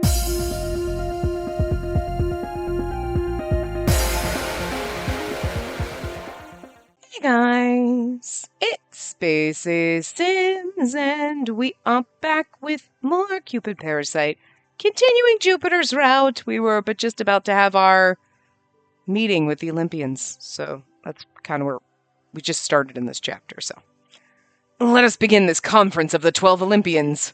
Hey guys, it's Spacey Sims, and we are back with more Cupid Parasite. Continuing Jupiter's route, we were but just about to have our meeting with the Olympians, so that's kind of where we just started in this chapter, so. Let us begin this conference of the 12 Olympians.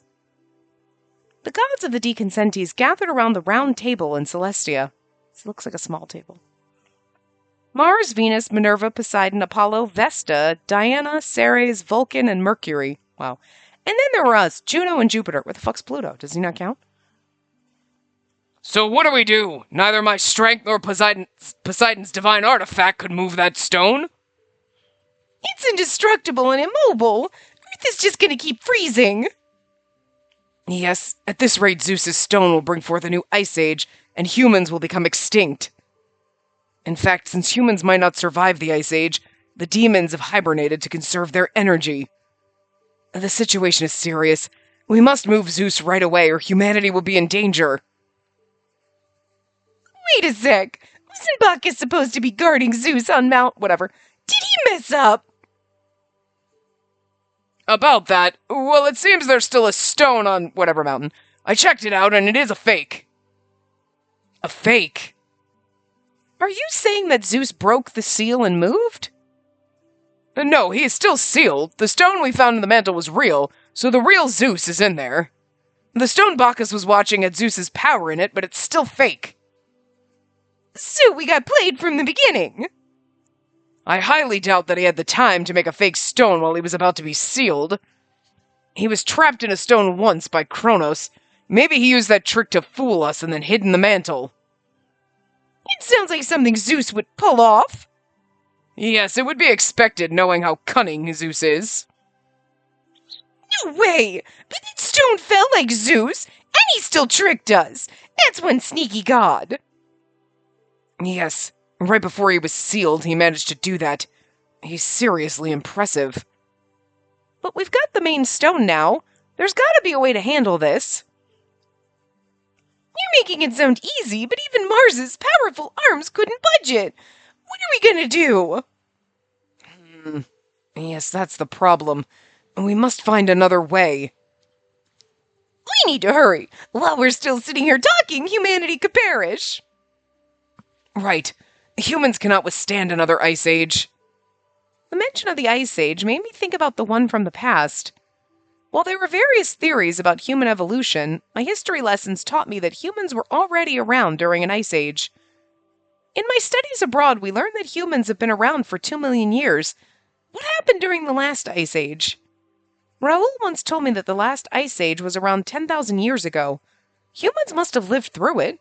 The gods of the Deconsentes gathered around the round table in Celestia. This looks like a small table. Mars, Venus, Minerva, Poseidon, Apollo, Vesta, Diana, Ceres, Vulcan, and Mercury. Wow. And then there were us, Juno and Jupiter. Where the fuck's Pluto? Does he not count? So what do we do? Neither my strength nor Poseidon's divine artifact could move that stone? It's indestructible and immobile. Earth is just gonna keep freezing. Yes, at this rate Zeus's stone will bring forth a new ice age, and humans will become extinct. In fact, since humans might not survive the ice age, the demons have hibernated to conserve their energy. The situation is serious. We must move Zeus right away, or humanity will be in danger. Wait a sec. Wasn't Bacchus supposed to be guarding Zeus on Mount... whatever? Did he mess up? About that, well, it seems there's still a stone on whatever mountain. I checked it out, and it is a fake. A fake? Are you saying that Zeus broke the seal and moved? No, he is still sealed. The stone we found in the mantle was real, so the real Zeus is in there. The stone Bacchus was watching had Zeus's power in it, but it's still fake. So we got played from the beginning. I highly doubt that he had the time to make a fake stone while he was about to be sealed. He was trapped in a stone once by Kronos. Maybe he used that trick to fool us and then hid in the mantle. It sounds like something Zeus would pull off. Yes, it would be expected, knowing how cunning Zeus is. No way! But that stone fell like Zeus, and he still tricked us. That's one sneaky god. Yes, right before he was sealed, he managed to do that. He's seriously impressive. But we've got the main stone now. There's gotta be a way to handle this. You're making it sound easy, but even Mars's powerful arms couldn't budge it. What are we gonna do? Yes, that's the problem. We must find another way. We need to hurry. While we're still sitting here talking, humanity could perish. Right. Humans cannot withstand another ice age. The mention of the ice age made me think about the one from the past. While there were various theories about human evolution, my history lessons taught me that humans were already around during an ice age. In my studies abroad, we learned that humans have been around for 2 million years. What happened during the last ice age? Raoul once told me that the last ice age was around 10,000 years ago. Humans must have lived through it.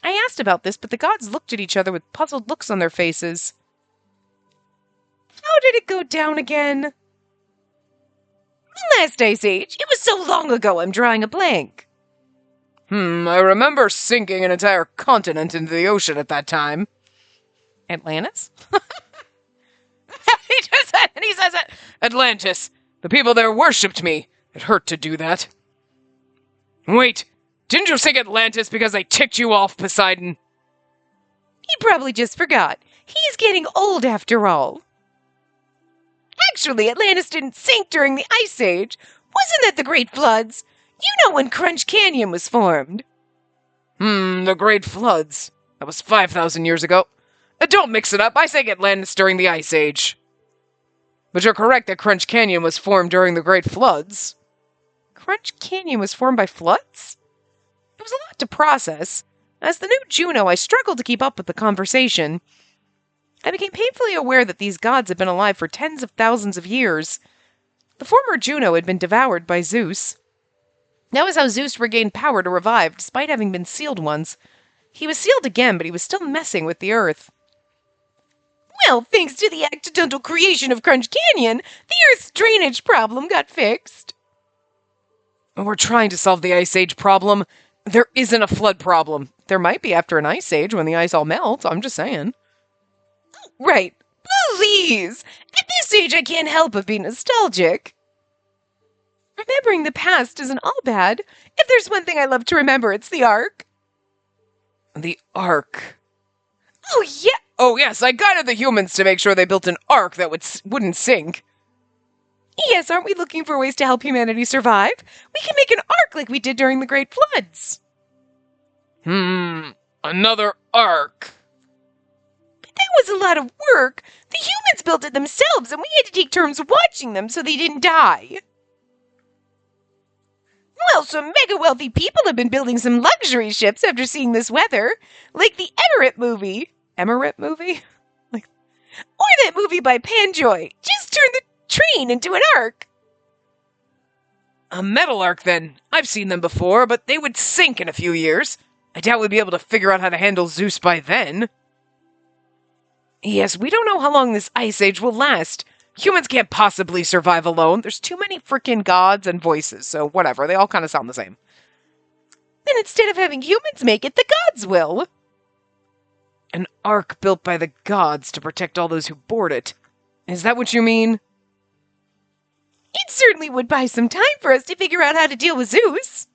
I asked about this, but the gods looked at each other with puzzled looks on their faces. How did it go down again? The last ice age. It was so long ago, I'm drawing a blank. I remember sinking an entire continent into the ocean at that time. Atlantis? He says it! Atlantis. The people there worshipped me. It hurt to do that. Wait, didn't you sing Atlantis because they ticked you off, Poseidon? He probably just forgot. He's getting old after all. Actually, Atlantis didn't sink during the Ice Age. Wasn't that the Great Floods? You know when Crunch Canyon was formed. The Great Floods. That was 5,000 years ago. Don't mix it up. I sang Atlantis during the Ice Age. But you're correct that Crunch Canyon was formed during the Great Floods. Crunch Canyon was formed by floods? It was a lot to process. As the new Juno, I struggled to keep up with the conversation. I became painfully aware that these gods had been alive for tens of thousands of years. The former Juno had been devoured by Zeus. That was how Zeus regained power to revive, despite having been sealed once. He was sealed again, but he was still messing with the earth. Well, thanks to the accidental creation of Crunch Canyon, the Earth's drainage problem got fixed. We're trying to solve the Ice Age problem. There isn't a flood problem. There might be after an ice age when the ice all melts, I'm just saying. Right. Please! At this age I can't help but be nostalgic. Remembering the past isn't all bad. If there's one thing I love to remember, it's the Ark. The Ark. Oh, yeah. Oh, yes, I guided the humans to make sure they built an Ark that wouldn't sink. Yes, aren't we looking for ways to help humanity survive? We can make an Ark like we did during the Great Floods. Another Ark. But that was a lot of work. The humans built it themselves, and we had to take turns watching them so they didn't die. Well, some mega-wealthy people have been building some luxury ships after seeing this weather, like the Emirate movie. Emirate movie? Or that movie by Panjoy. Just turn the train into an Ark. A metal Ark, then. I've seen them before, but they would sink in a few years. I doubt we'd be able to figure out how to handle Zeus by then. Yes, we don't know how long this ice age will last. Humans can't possibly survive alone. There's too many frickin' gods and voices, so whatever. They all kind of sound the same. Then instead of having humans make it, the gods will. An Ark built by the gods to protect all those who board it. Is that what you mean? It certainly would buy some time for us to figure out how to deal with Zeus.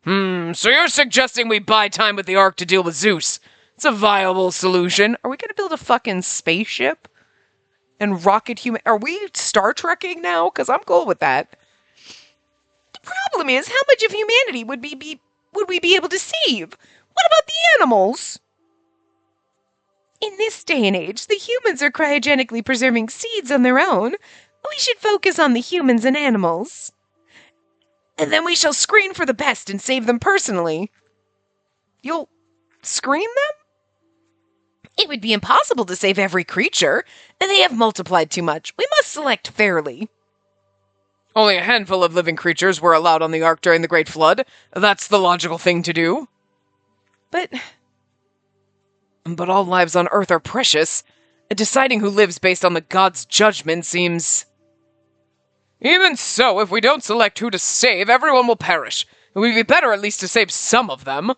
So you're suggesting we buy time with the Ark to deal with Zeus? It's a viable solution. Are we going to build a fucking spaceship? And rocket human... Are we Star Trekking now? Because I'm cool with that. The problem is, how much of humanity would we be able to save? What about the animals? In this day and age, the humans are cryogenically preserving seeds on their own. We should focus on the humans and animals. And then we shall screen for the best and save them personally. You'll screen them? It would be impossible to save every creature. They have multiplied too much. We must select fairly. Only a handful of living creatures were allowed on the Ark during the Great Flood. That's the logical thing to do. But all lives on Earth are precious. Deciding who lives based on the gods' judgment seems... Even so, if we don't select who to save, everyone will perish. It would be better at least to save some of them.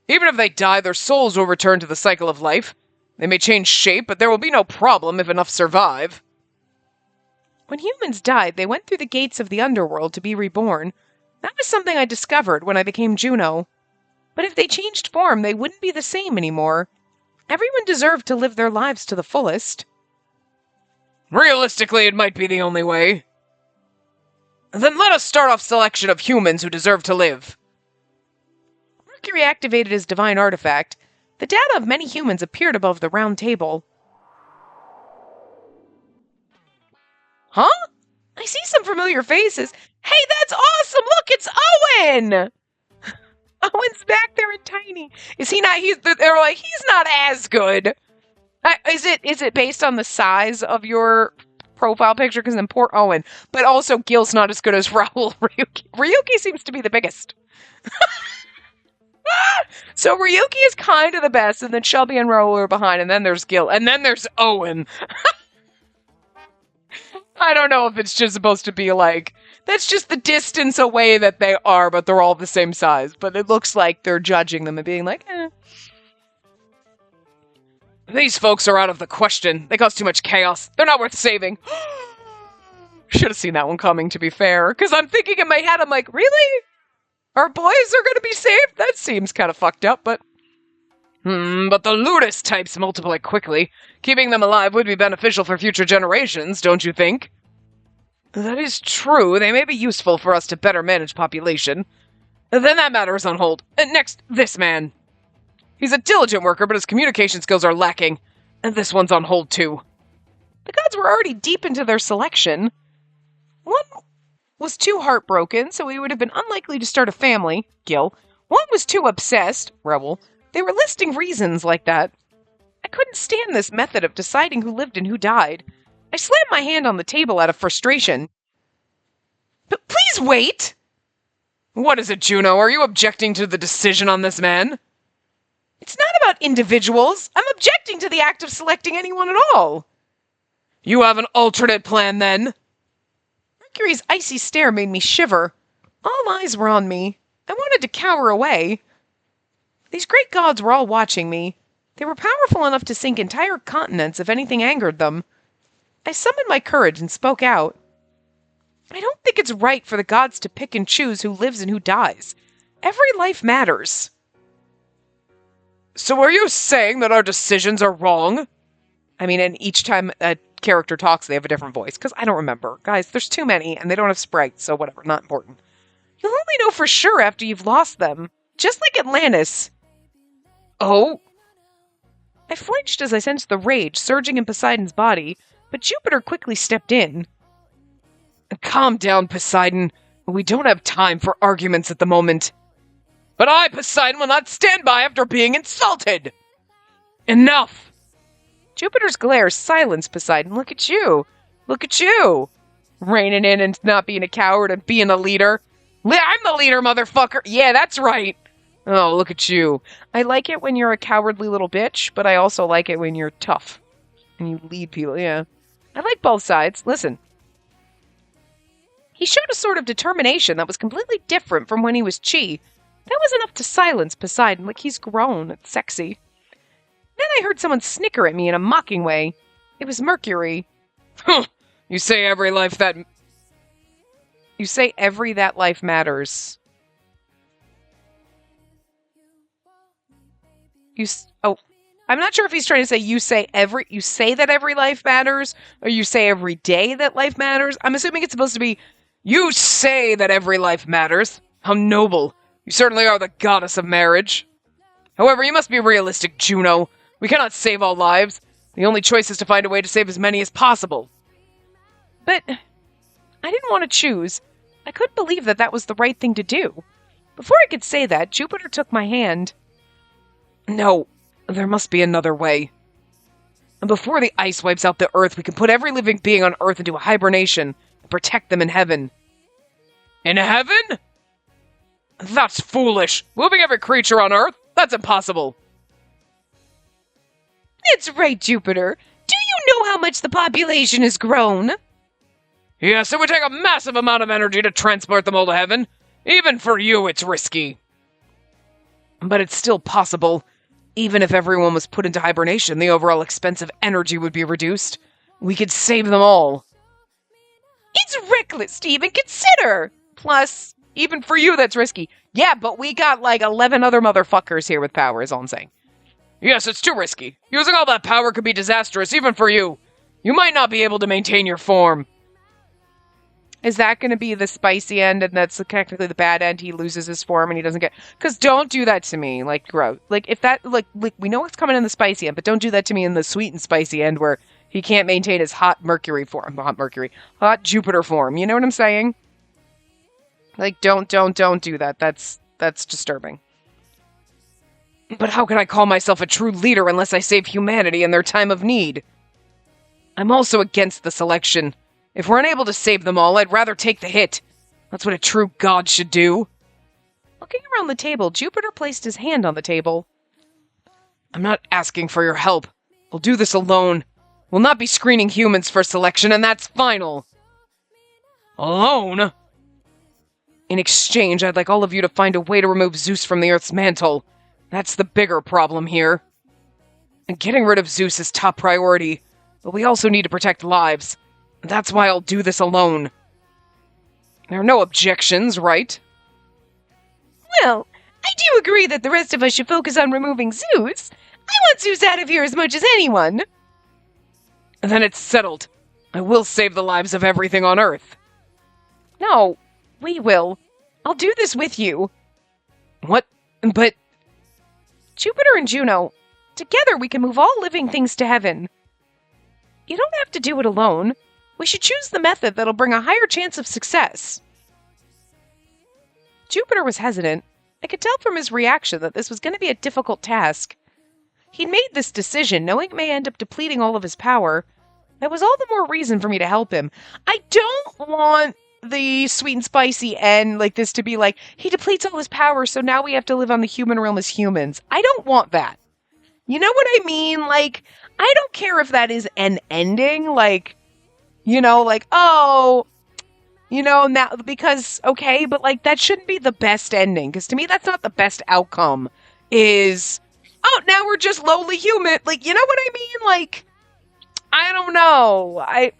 Even if they die, their souls will return to the cycle of life. They may change shape, but there will be no problem if enough survive. When humans died, they went through the gates of the underworld to be reborn. That was something I discovered when I became Juno. But if they changed form, they wouldn't be the same anymore. Everyone deserved to live their lives to the fullest. Realistically, it might be the only way. Then let us start off selection of humans who deserve to live. Mercury activated his divine artifact. The data of many humans appeared above the round table. Huh? I see some familiar faces. Hey, that's awesome! Look, it's Owen! Owen's back there and tiny. Is he not? They're like, he's not as good. Is it based on the size of your profile picture? Because then poor Owen. But also, Gil's not as good as Raul Ryuki. Ryuki seems to be the biggest. So Ryuki is kind of the best, and then Shelby and Raul are behind, and then there's Gil, and then there's Owen. I don't know if it's just supposed to be like, that's just the distance away that they are, but they're all the same size. But it looks like they're judging them and being like, eh. These folks are out of the question. They cause too much chaos. They're not worth saving. Should have seen that one coming, to be fair. Because I'm thinking in my head, I'm like, really? Our boys are going to be saved? That seems kind of fucked up, but... But the Ludus types multiply quickly. Keeping them alive would be beneficial for future generations, don't you think? That is true. They may be useful for us to better manage population. Then that matter is on hold. Next, this man. He's a diligent worker, but his communication skills are lacking. And this one's on hold, too. The gods were already deep into their selection. One was too heartbroken, so he would have been unlikely to start a family, Gil. One was too obsessed, Rebel. They were listing reasons like that. I couldn't stand this method of deciding who lived and who died. I slammed my hand on the table out of frustration. But please wait! What is it, Juno? Are you objecting to the decision on this man? It's not about individuals. I'm objecting to the act of selecting anyone at all. You have an alternate plan, then? Mercury's icy stare made me shiver. All eyes were on me. I wanted to cower away. These great gods were all watching me. They were powerful enough to sink entire continents if anything angered them. I summoned my courage and spoke out. I don't think it's right for the gods to pick and choose who lives and who dies. Every life matters. So are you saying that our decisions are wrong? I mean, and each time a character talks, they have a different voice, because I don't remember. Guys, there's too many, and they don't have sprites, so whatever, not important. You'll only know for sure after you've lost them. Just like Atlantis. Oh? I flinched as I sensed the rage surging in Poseidon's body, but Jupiter quickly stepped in. Calm down, Poseidon. We don't have time for arguments at the moment. But I, Poseidon, will not stand by after being insulted! Enough! Jupiter's glare silenced Poseidon. Look at you. Look at you. Reining in and not being a coward and being a leader. I'm the leader, motherfucker! Yeah, that's right! Oh, look at you. I like it when you're a cowardly little bitch, but I also like it when you're tough. And you lead people, yeah. I like both sides. Listen. He showed a sort of determination that was completely different from when he was Chi. That was enough to silence Poseidon, like he's grown. It's sexy. Then I heard someone snicker at me in a mocking way. It was Mercury. You say every life that matters. I'm not sure if he's trying to say you say that every life matters, or you say every day that life matters. I'm assuming it's supposed to be, you say that every life matters. How noble. You certainly are the goddess of marriage. However, you must be realistic, Juno. We cannot save all lives. The only choice is to find a way to save as many as possible. But I didn't want to choose. I couldn't believe that was the right thing to do. Before I could say that, Jupiter took my hand. No, there must be another way. And before the ice wipes out the Earth, we can put every living being on Earth into a hibernation and protect them in heaven. In heaven? That's foolish. Moving every creature on Earth? That's impossible. It's right, Jupiter. Do you know how much the population has grown? Yes, it would take a massive amount of energy to transport them all to heaven. Even for you, it's risky. But it's still possible. Even if everyone was put into hibernation, the overall expense of energy would be reduced. We could save them all. It's reckless to even consider. Plus, even for you, that's risky. Yeah, but we got like 11 other motherfuckers here with power, is all I'm saying. Yes, it's too risky. Using all that power could be disastrous, even for you. You might not be able to maintain your form. Is that going to be the spicy end, and that's technically the bad end? He loses his form and he doesn't get... Because don't do that to me, like, gross. Like, if that, like, we know what's coming in the spicy end, but don't do that to me in the sweet and spicy end where he can't maintain his hot Jupiter form. You know what I'm saying? Like, don't do that. That's disturbing. But how can I call myself a true leader unless I save humanity in their time of need? I'm also against the selection. If we're unable to save them all, I'd rather take the hit. That's what a true god should do. Looking around the table, Jupiter placed his hand on the table. I'm not asking for your help. I'll do this alone. We'll not be screening humans for selection, and that's final. Alone? In exchange, I'd like all of you to find a way to remove Zeus from the Earth's mantle. That's the bigger problem here. And getting rid of Zeus is top priority, but we also need to protect lives. That's why I'll do this alone. There are no objections, right? Well, I do agree that the rest of us should focus on removing Zeus. I want Zeus out of here as much as anyone. Then it's settled. I will save the lives of everything on Earth. No, we will. I'll do this with you. What? But... Jupiter and Juno, together we can move all living things to heaven. You don't have to do it alone. We should choose the method that'll bring a higher chance of success. Jupiter was hesitant. I could tell from his reaction that this was going to be a difficult task. He'd made this decision, knowing it may end up depleting all of his power. That was all the more reason for me to help him. I don't want the sweet and spicy end like this to be like, he depletes all his power, so now we have to live on the human realm as humans. I don't want that. You know what I mean? Like, I don't care if that is an ending, like... You know, like, oh, you know, now, because, okay, but, like, that shouldn't be the best ending, because to me, that's not the best outcome, is, oh, now we're just lowly human, like, you know what I mean? Like, I don't know, I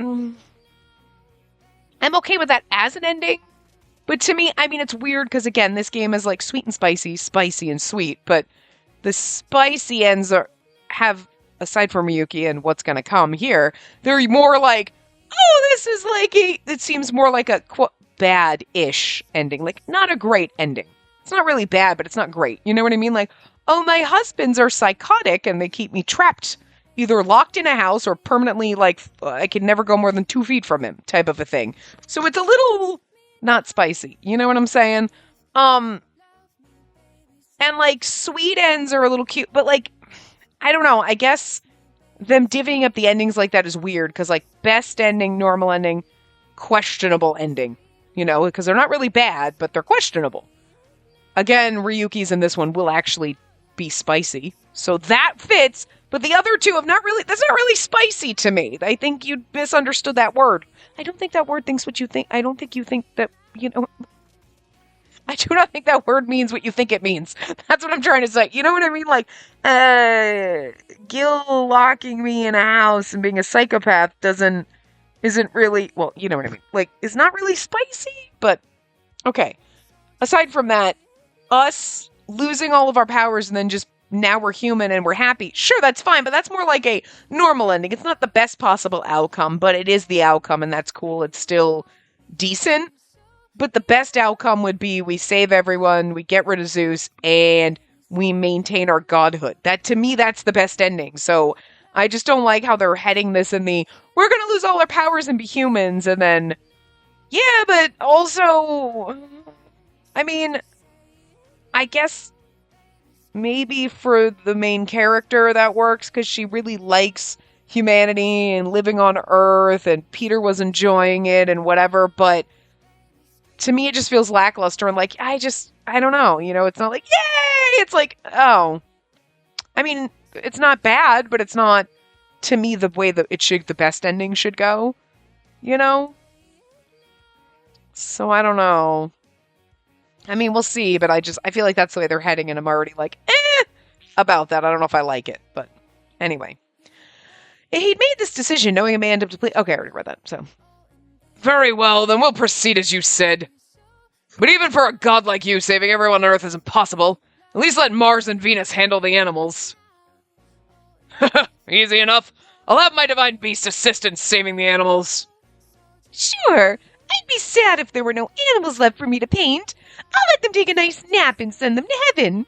I'm okay with that as an ending. But to me, I mean, it's weird because, again, this game is like sweet and spicy, spicy and sweet. But the spicy ends have, aside from Miyuki and what's going to come here, they're more like, oh, this is like it seems more like a bad-ish ending. Like, not a great ending. It's not really bad, but it's not great. You know what I mean? Like, oh, my husbands are psychotic and they keep me trapped, either locked in a house or permanently, like, I can never go more than 2 feet from him type of a thing. So it's a little not spicy. You know what I'm saying? And, like, sweet ends are a little cute, but, like, I don't know. I guess them divvying up the endings like that is weird, because, like, best ending, normal ending, questionable ending. You know, because they're not really bad, but they're questionable. Again, Ryuki's in this one will actually be spicy. So that fits, but the other two have not really, that's not really spicy to me. I think you misunderstood that word. I don't think that word thinks what you think. I don't think you think that, you know, I do not think that word means what you think it means. That's what I'm trying to say. You know what I mean? Like, Gil locking me in a house and being a psychopath isn't really, well, you know what I mean. Like, it's not really spicy, but okay. Aside from that, us losing all of our powers and then just now we're human and we're happy. Sure, that's fine, but that's more like a normal ending. It's not the best possible outcome, but it is the outcome and that's cool. It's still decent. But the best outcome would be we save everyone, we get rid of Zeus, and we maintain our godhood. That, to me, that's the best ending. So I just don't like how they're heading this in the, we're going to lose all our powers and be humans, and then, yeah, but also, I mean, I guess maybe for the main character that works, because she really likes humanity and living on Earth, and Peter was enjoying it and whatever, but to me it just feels lackluster, and like, I don't know, you know, it's not like, yay! It's like, oh. I mean, it's not bad, but it's not, to me, the way that the best ending should go, you know? So I don't know. I mean, we'll see, but I feel like that's the way they're heading, and I'm already like, about that. I don't know if I like it, but anyway. He'd made this decision knowing he may end up to play. Okay, I already read that, so. Very well, then we'll proceed as you said. But even for a god like you, saving everyone on Earth is impossible. At least let Mars and Venus handle the animals. Easy enough. I'll have my divine beast assist in saving the animals. Sure. I'd be sad if there were no animals left for me to paint. I'll let them take a nice nap and send them to heaven.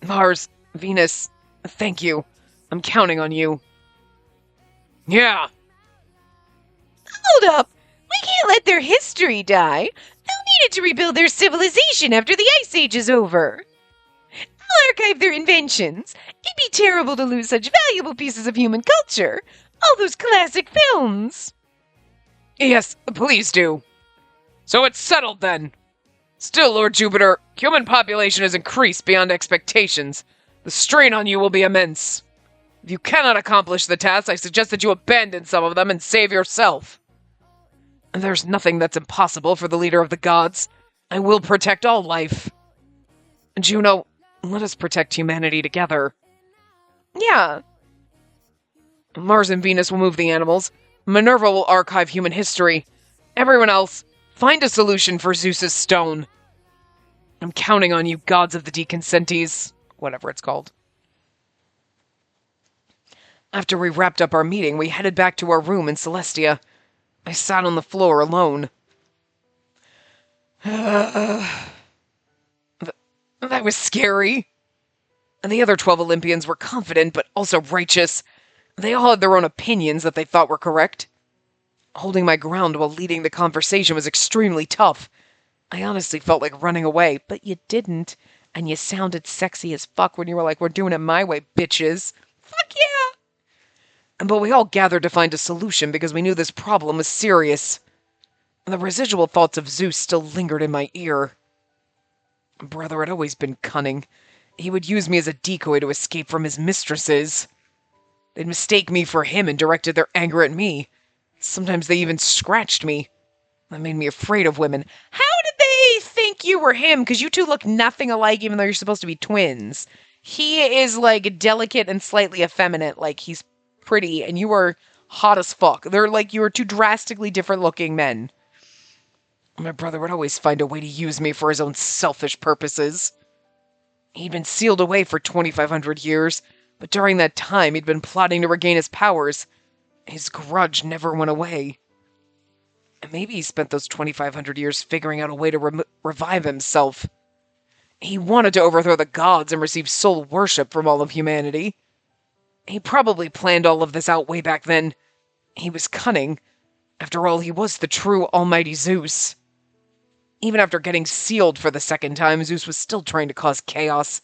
Mars, Venus, thank you. I'm counting on you. Yeah. Hold up. We can't let their history die. They'll need it to rebuild their civilization after the Ice Age is over. I'll archive their inventions. It'd be terrible to lose such valuable pieces of human culture. All those classic films. Yes, please do. So it's settled then. Still, Lord Jupiter, human population has increased beyond expectations. The strain on you will be immense. If you cannot accomplish the task, I suggest that you abandon some of them and save yourself. There's nothing that's impossible for the leader of the gods. I will protect all life. Juno, let us protect humanity together. Yeah. Mars and Venus will move the animals. Minerva will archive human history. Everyone else, find a solution for Zeus's stone. I'm counting on you, gods of the deconsentes. Whatever it's called. After we wrapped up our meeting, we headed back to our room in Celestia. I sat on the floor alone. That was scary. The other 12 Olympians were confident, but also righteous. They all had their own opinions that they thought were correct. Holding my ground while leading the conversation was extremely tough. I honestly felt like running away, but you didn't. And you sounded sexy as fuck when you were like, we're doing it my way, bitches. Fuck yeah! But we all gathered to find a solution because we knew this problem was serious. The residual thoughts of Zeus still lingered in my ear. Brother had always been cunning. He would use me as a decoy to escape from his mistresses. They'd mistake me for him and directed their anger at me. Sometimes they even scratched me. That made me afraid of women. How did they think you were him? Because you two look nothing alike, even though you're supposed to be twins. He is, like, delicate and slightly effeminate. Like, he's pretty, and you are hot as fuck. They're like, you are two drastically different looking men. My brother would always find a way to use me for his own selfish purposes. He'd been sealed away for 2,500 years, but during that time he'd been plotting to regain his powers. His grudge never went away. And maybe he spent those 2,500 years figuring out a way to revive himself. He wanted to overthrow the gods and receive soul worship from all of humanity. He probably planned all of this out way back then. He was cunning. After all, he was the true almighty Zeus. Even after getting sealed for the second time, Zeus was still trying to cause chaos.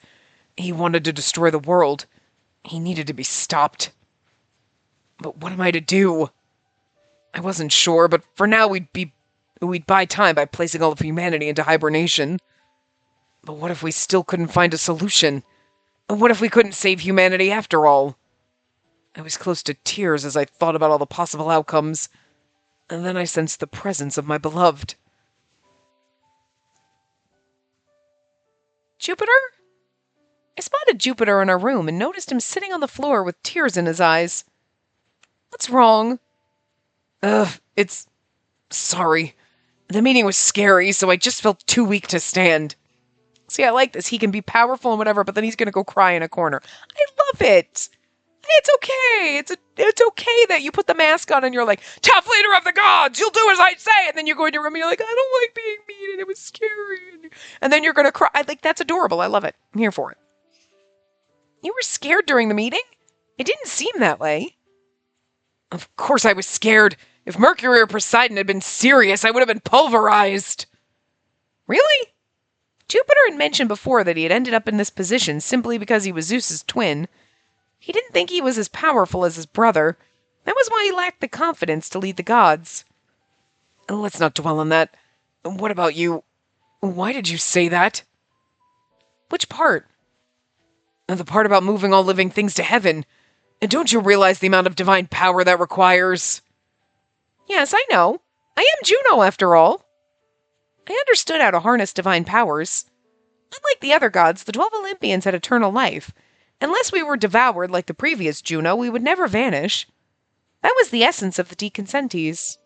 He wanted to destroy the world. He needed to be stopped. But what am I to do? I wasn't sure, but for now we'd buy time by placing all of humanity into hibernation. But what if we still couldn't find a solution? What if we couldn't save humanity after all? I was close to tears as I thought about all the possible outcomes, and then I sensed the presence of my beloved. Jupiter? I spotted Jupiter in our room and noticed him sitting on the floor with tears in his eyes. What's wrong? It's... Sorry. The meeting was scary, so I just felt too weak to stand. See, I like this. He can be powerful and whatever, but then he's going to go cry in a corner. I love it. It's okay. It's okay that you put the mask on and you're like, tough leader of the gods, you'll do as I say. And then you go into your room and you're like, I don't like being mean and it was scary. And then you're going to cry. That's adorable. I love it. I'm here for it. You were scared during the meeting? It didn't seem that way. Of course I was scared. If Mercury or Poseidon had been serious, I would have been pulverized. Really? Jupiter had mentioned before that he had ended up in this position simply because he was Zeus's twin. He didn't think he was as powerful as his brother. That was why he lacked the confidence to lead the gods. Let's not dwell on that. What about you? Why did you say that? Which part? The part about moving all living things to heaven. And don't you realize the amount of divine power that requires? Yes, I know. I am Juno, after all. I understood how to harness divine powers. Unlike the other gods, the 12 Olympians had eternal life. Unless we were devoured like the previous Juno, we would never vanish. That was the essence of the deconsentes.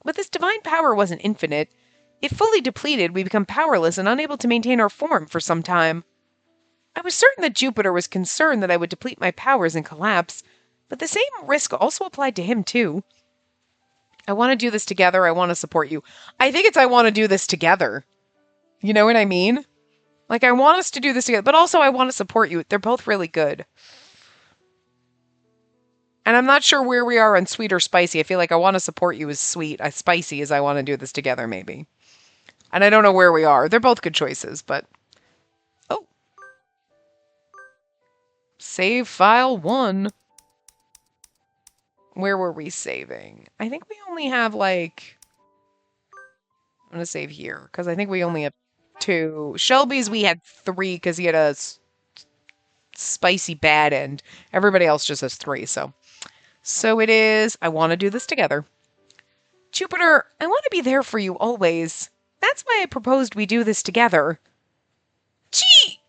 But this divine power wasn't infinite. If fully depleted, we become powerless and unable to maintain our form for some time. I was certain that Jupiter was concerned that I would deplete my powers and collapse, but the same risk also applied to him too. I want to do this together. I want to support you. I think it's I want to do this together. You know what I mean? Like, I want us to do this together, but also I want to support you. They're both really good. And I'm not sure where we are on sweet or spicy. I feel like I want to support you as sweet, as spicy as I want to do this together, maybe. And I don't know where we are. They're both good choices, but... Oh. Save file 1. Where were we saving? I think we only have, like... I'm going to save here, because I think we only have 2. Shelby's, we had 3, because he had a spicy bad end. Everybody else just has 3, so... So it is, I want to do this together. Jupiter, I want to be there for you always. That's why I proposed we do this together. Gee!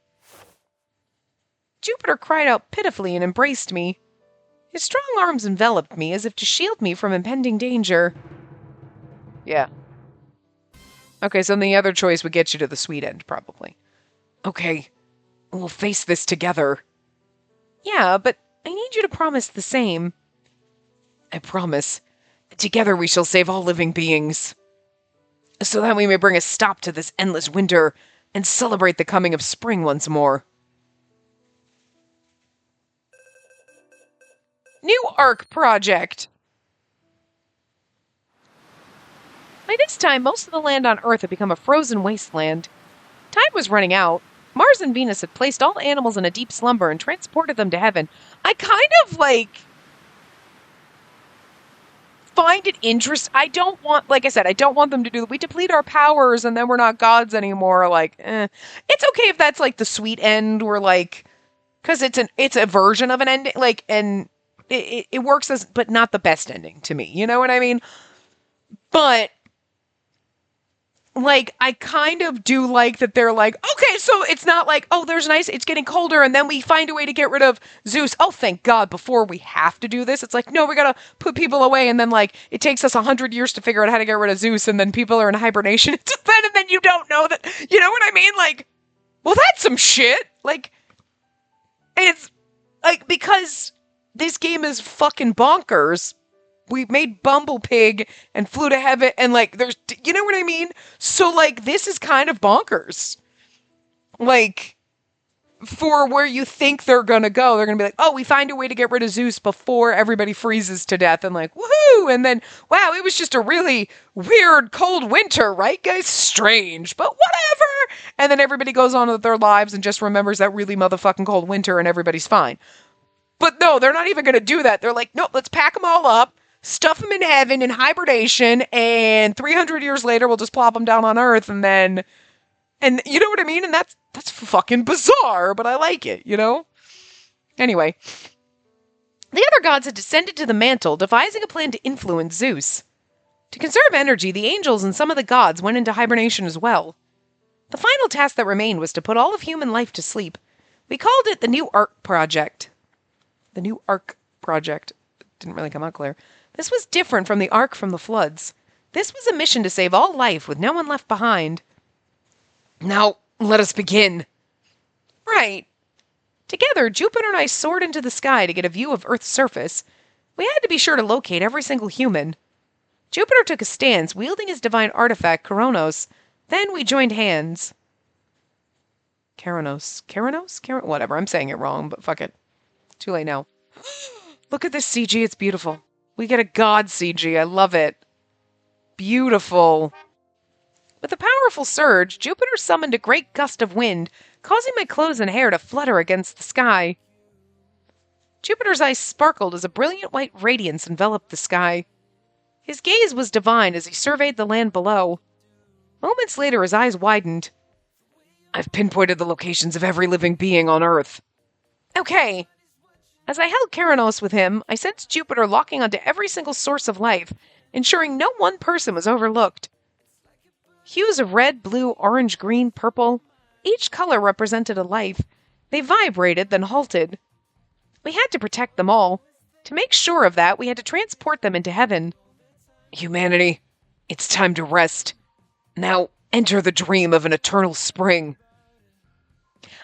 Jupiter cried out pitifully and embraced me. His strong arms enveloped me as if to shield me from impending danger. Yeah. Okay, so the other choice would get you to the sweet end, probably. Okay, we'll face this together. Yeah, but I need you to promise the same. I promise. Together we shall save all living beings. So that we may bring a stop to this endless winter and celebrate the coming of spring once more. New Ark project! By this time, most of the land on Earth had become a frozen wasteland. Time was running out. Mars and Venus had placed all animals in a deep slumber and transported them to heaven. I kind of, find it interesting. I don't want, like I said, I don't want them to do, we deplete our powers and then we're not gods anymore. It's okay if that's, the sweet end or, because it's a version of an ending, and it works as, but not the best ending to me. You know what I mean? But... like, I kind of do like that they're like, okay, so it's not like, oh, there's an ice, it's getting colder, and then we find a way to get rid of Zeus. Oh, thank God, before we have to do this. It's like, no, we gotta put people away, and then, like, it takes us 100 years to figure out how to get rid of Zeus, and then people are in hibernation, and then you don't know that, you know what I mean? Like, well, that's some shit. Like, it's, like, because this game is fucking bonkers. We made Bumblepig and flew to heaven, and, like, there's, you know what I mean? So, like, this is kind of bonkers. Like, for where you think they're gonna go, they're gonna be like, oh, we find a way to get rid of Zeus before everybody freezes to death, and like, woohoo! And then, wow, it was just a really weird cold winter, right, guys? Strange, but whatever! And then everybody goes on with their lives and just remembers that really motherfucking cold winter, and everybody's fine. But no, they're not even gonna do that. They're like, nope, let's pack them all up, stuff them in heaven in hibernation, and 300 years later we'll just plop them down on Earth, and then, and you know what I mean? And that's fucking bizarre, but I like it, you know? Anyway, the other gods had descended to the mantle, devising a plan to influence Zeus. To conserve energy, the angels and some of the gods went into hibernation as well. The final task that remained was to put all of human life to sleep. We called it the New Ark Project. The New Ark Project. Didn't really come out clear. This was different from the Ark from the floods. This was a mission to save all life with no one left behind. Now, let us begin. Right. Together, Jupiter and I soared into the sky to get a view of Earth's surface. We had to be sure to locate every single human. Jupiter took a stance, wielding his divine artifact, Koronos. Then we joined hands. Koronos? Whatever, I'm saying it wrong, but fuck it. Too late now. Look at this CG, it's beautiful. We get a god CG, I love it. Beautiful. With a powerful surge, Jupiter summoned a great gust of wind, causing my clothes and hair to flutter against the sky. Jupiter's eyes sparkled as a brilliant white radiance enveloped the sky. His gaze was divine as he surveyed the land below. Moments later, his eyes widened. I've pinpointed the locations of every living being on Earth. Okay. As I held Keranos with him, I sensed Jupiter locking onto every single source of life, ensuring no one person was overlooked. Hues of red, blue, orange, green, purple. Each color represented a life. They vibrated, then halted. We had to protect them all. To make sure of that, we had to transport them into heaven. Humanity, it's time to rest. Now, enter the dream of an eternal spring.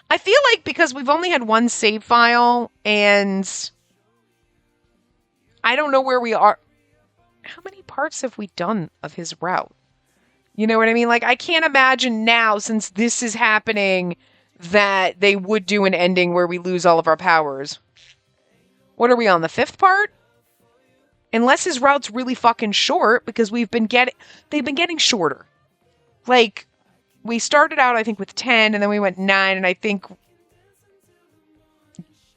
I feel like because we've only had one save file, and I don't know where we are. How many parts have we done of his route? You know what I mean? Like, I can't imagine now, since this is happening, that they would do an ending where we lose all of our powers. What are we on, the 5th part? Unless his route's really fucking short, because they've been getting shorter. Like, we started out, I think, with 10, and then we went 9, and I think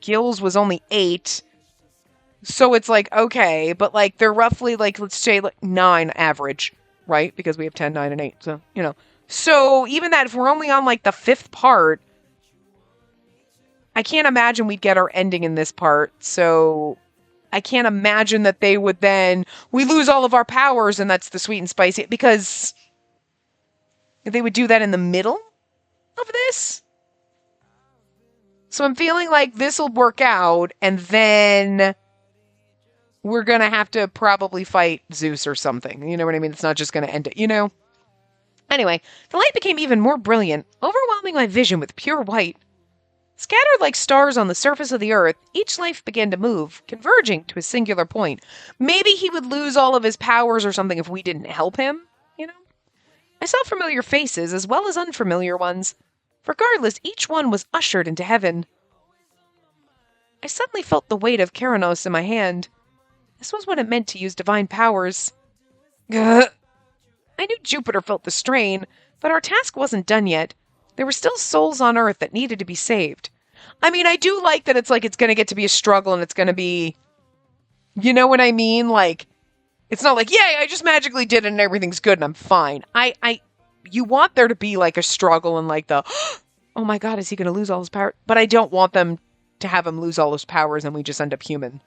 Gil's was only 8. So it's like, okay, but, like, they're roughly, like, let's say, like, 9 average. Right? Because we have 10, 9, and 8. So, you know. So, even that, if we're only on, like, the 5th part, I can't imagine we'd get our ending in this part. So, I can't imagine that they would then... We lose all of our powers, and that's the sweet and spicy. Because they would do that in the middle of this. So, I'm feeling like this will work out, and then... we're going to have to probably fight Zeus or something. You know what I mean? It's not just going to end it, you know? Anyway, the light became even more brilliant, overwhelming my vision with pure white. Scattered like stars on the surface of the earth, each life began to move, converging to a singular point. Maybe he would lose all of his powers or something if we didn't help him, you know? I saw familiar faces as well as unfamiliar ones. Regardless, each one was ushered into heaven. I suddenly felt the weight of Keranos in my hand. This was what it meant to use divine powers. Gah. I knew Jupiter felt the strain, but our task wasn't done yet. There were still souls on Earth that needed to be saved. I mean, I do like that it's going to get to be a struggle and it's going to be... You know what I mean? Like, it's not like, yay, I just magically did it and everything's good and I'm fine. You want there to be, like, a struggle and, like, the, oh my god, is he going to lose all his power? But I don't want them to have him lose all his powers and we just end up human.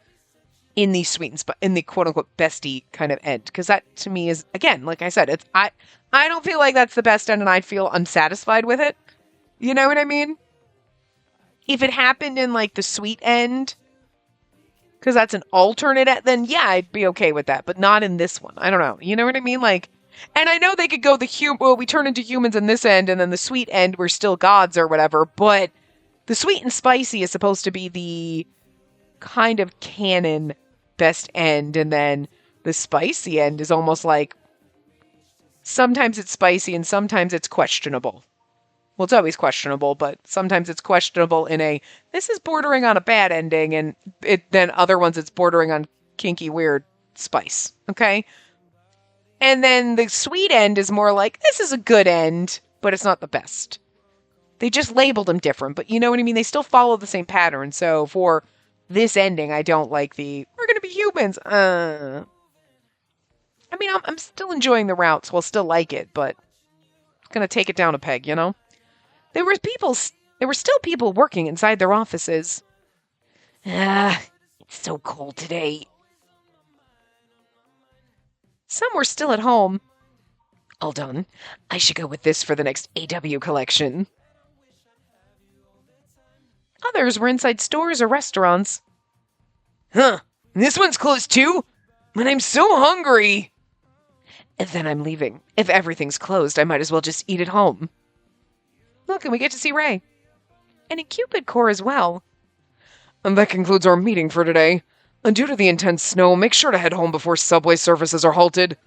in the in the quote unquote bestie kind of end. Because that to me is, again, like I said, I don't feel like that's the best end and I'd feel unsatisfied with it. You know what I mean? If it happened in like the sweet end, because that's an alternate, then yeah, I'd be okay with that, but not in this one. I don't know. You know what I mean? Like, and I know they could go well, we turn into humans in this end, and then the sweet end, we're still gods or whatever, but the sweet and spicy is supposed to be the kind of canon best end, and then the spicy end is almost like sometimes it's spicy and sometimes it's questionable. Well, it's always questionable, but sometimes it's questionable in this is bordering on a bad ending, and then other ones it's bordering on kinky, weird spice. Okay? And then the sweet end is more like, this is a good end, but it's not the best. They just labeled them different, but you know what I mean? They still follow the same pattern. So for this ending, I don't like we're going to be humans. I mean, I'm still enjoying the route, so I'll still like it, but I'm going to take it down a peg, you know? There were still people working inside their offices. It's so cold today. Some were still at home. All done. I should go with this for the next AW collection. Others were inside stores or restaurants. Huh, this one's closed too? But I'm so hungry. And then I'm leaving. If everything's closed, I might as well just eat at home. Look, and we get to see Ray. And in Cupid Core as well. And that concludes our meeting for today. And due to the intense snow, make sure to head home before subway services are halted.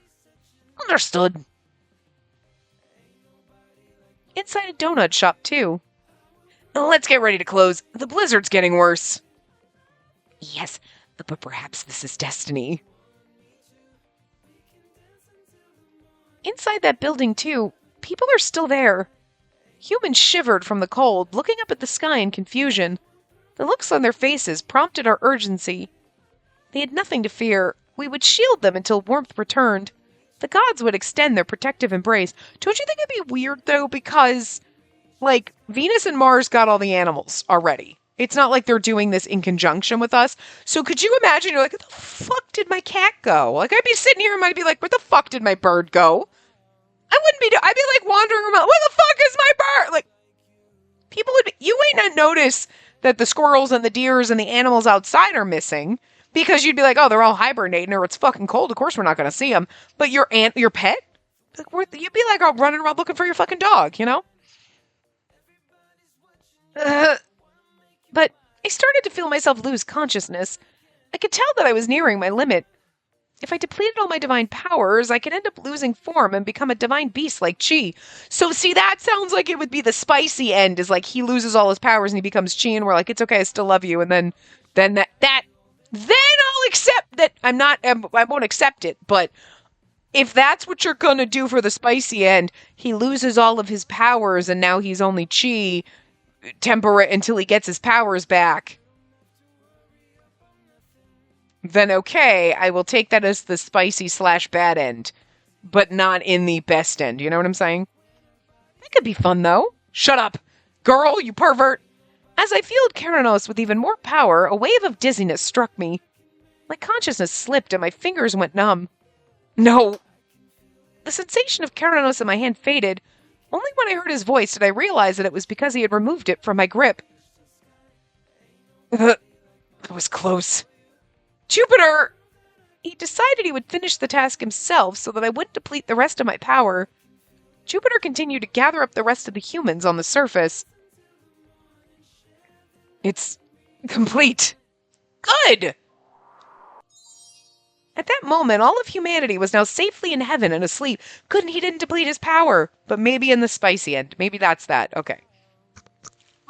Understood. Inside a donut shop, too. Let's get ready to close. The blizzard's getting worse. Yes, but perhaps this is destiny. Inside that building, too, people are still there. Humans shivered from the cold, looking up at the sky in confusion. The looks on their faces prompted our urgency. They had nothing to fear. We would shield them until warmth returned. The gods would extend their protective embrace. Don't you think it'd be weird, though, because, like, Venus and Mars got all the animals already. It's not like they're doing this in conjunction with us. So could you imagine, you're like, where the fuck did my cat go? Like, I'd be sitting here and I'd be like, where the fuck did my bird go? I'd be like wandering around, where the fuck is my bird? Like, you might not notice that the squirrels and the deers and the animals outside are missing because you'd be like, oh, they're all hibernating or it's fucking cold. Of course we're not going to see them. But your pet, you'd be like, oh, running around looking for your fucking dog, you know? But I started to feel myself lose consciousness. I could tell that I was nearing my limit. If I depleted all my divine powers, I could end up losing form and become a divine beast like Chi. So see, that sounds like it would be the spicy end, is like he loses all his powers and he becomes Chi and we're like, it's okay, I still love you. And then then I'll accept that I won't accept it. But if that's what you're going to do for the spicy end, he loses all of his powers and now he's only Chi temperate until he gets his powers back. Then okay, I will take that as the spicy / bad end, but not in the best end. You know what I'm saying? That could be fun, though. Shut up. Girl, you pervert. As I fueled Keranos with even more power, a wave of dizziness struck me. My consciousness slipped and my fingers went numb. No. The sensation of Keranos in my hand faded. Only when I heard his voice did I realize that it was because he had removed it from my grip. That was close. Jupiter! He decided he would finish the task himself so that I wouldn't deplete the rest of my power. Jupiter continued to gather up the rest of the humans on the surface. It's complete. Good! At that moment, all of humanity was now safely in heaven and asleep. He didn't deplete his power, but maybe in the spicy end. Maybe that's that. Okay.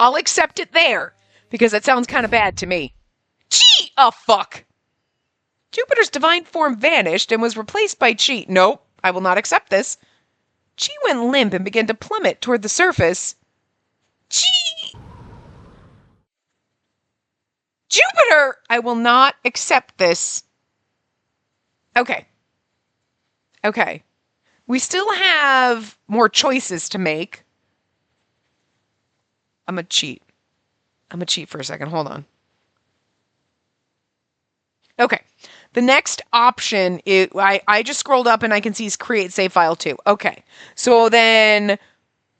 I'll accept it there, because that sounds kind of bad to me. Gee! Oh, fuck! Jupiter's divine form vanished and was replaced by Chi. Nope, I will not accept this. Chi went limp and began to plummet toward the surface. Chi! Jupiter! I will not accept this. Okay. We still have more choices to make. I'm gonna cheat for a second. Hold on. Okay. The next option is, I just scrolled up and I can see create save file too. Okay. So then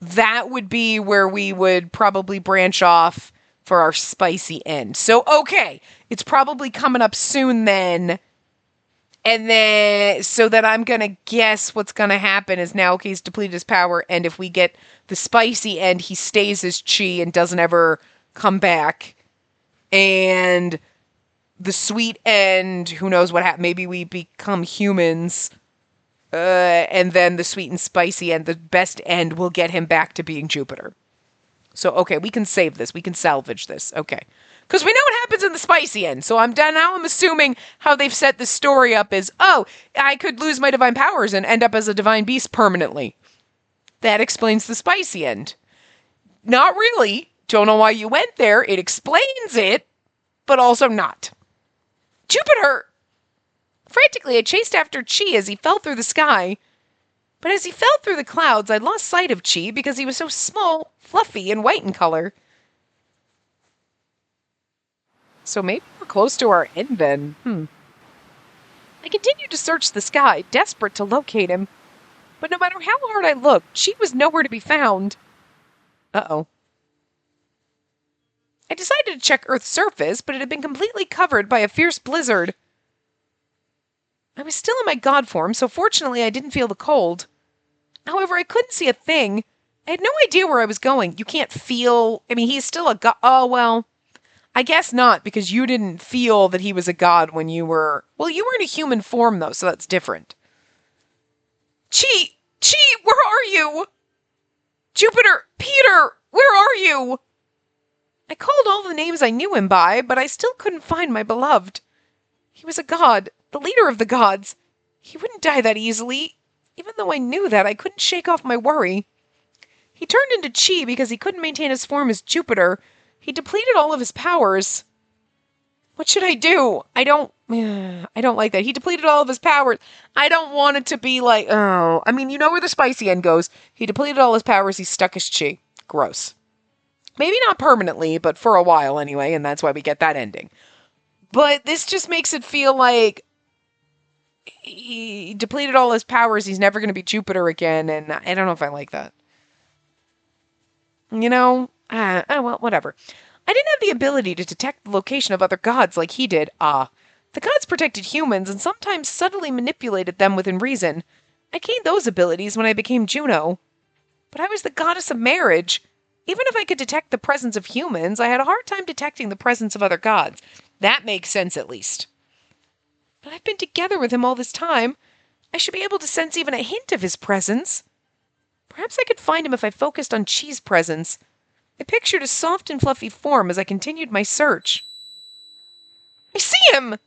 that would be where we would probably branch off for our spicy end. So, okay. It's probably coming up soon then. And then, so that I'm going to guess what's going to happen is now, okay, he's depleted his power. And if we get the spicy end, he stays as chi and doesn't ever come back. And the sweet end, who knows what happens. Maybe we become humans. And then the sweet and spicy end, the best end, will get him back to being Jupiter. So, okay, we can save this. We can salvage this. Okay. Because we know what happens in the spicy end. So I'm done. Now I'm assuming how they've set the story up is, oh, I could lose my divine powers and end up as a divine beast permanently. That explains the spicy end. Not really. Don't know why you went there. It explains it, but also not. Jupiter! Frantically, I chased after Chi as he fell through the sky. But as he fell through the clouds, I lost sight of Chi because he was so small, fluffy, and white in color. So maybe we're close to our end then. I continued to search the sky, desperate to locate him. But no matter how hard I looked, Chi was nowhere to be found. Uh-oh. I decided to check Earth's surface, but it had been completely covered by a fierce blizzard. I was still in my god form, so fortunately I didn't feel the cold. However, I couldn't see a thing. I had no idea where I was going. You can't feel... I mean, he's still a god... Oh, well... I guess not, because you didn't feel that he was a god when you were... Well, you were in a human form, though, so that's different. Chi, where are you? Jupiter, Peter, where are you? I called all the names I knew him by, but I still couldn't find my beloved. He was a god, the leader of the gods. He wouldn't die that easily. Even though I knew that, I couldn't shake off my worry. He turned into Chi because he couldn't maintain his form as Jupiter. He depleted all of his powers. What should I do? I don't like that. He depleted all of his powers. I don't want it to be like, oh. I mean, you know where the spicy end goes. He depleted all his powers. He's stuck his chi. Gross. Maybe not permanently, but for a while anyway, and that's why we get that ending. But this just makes it feel like he depleted all his powers. He's never going to be Jupiter again, and I don't know if I like that. You know? Well, whatever. I didn't have the ability to detect the location of other gods like he did. The gods protected humans and sometimes subtly manipulated them within reason. I gained those abilities when I became Juno. But I was the goddess of marriage. Even if I could detect the presence of humans, I had a hard time detecting the presence of other gods. That makes sense, at least. But I've been together with him all this time. I should be able to sense even a hint of his presence. Perhaps I could find him if I focused on Chi's presence. I pictured a soft and fluffy form as I continued my search. I see him!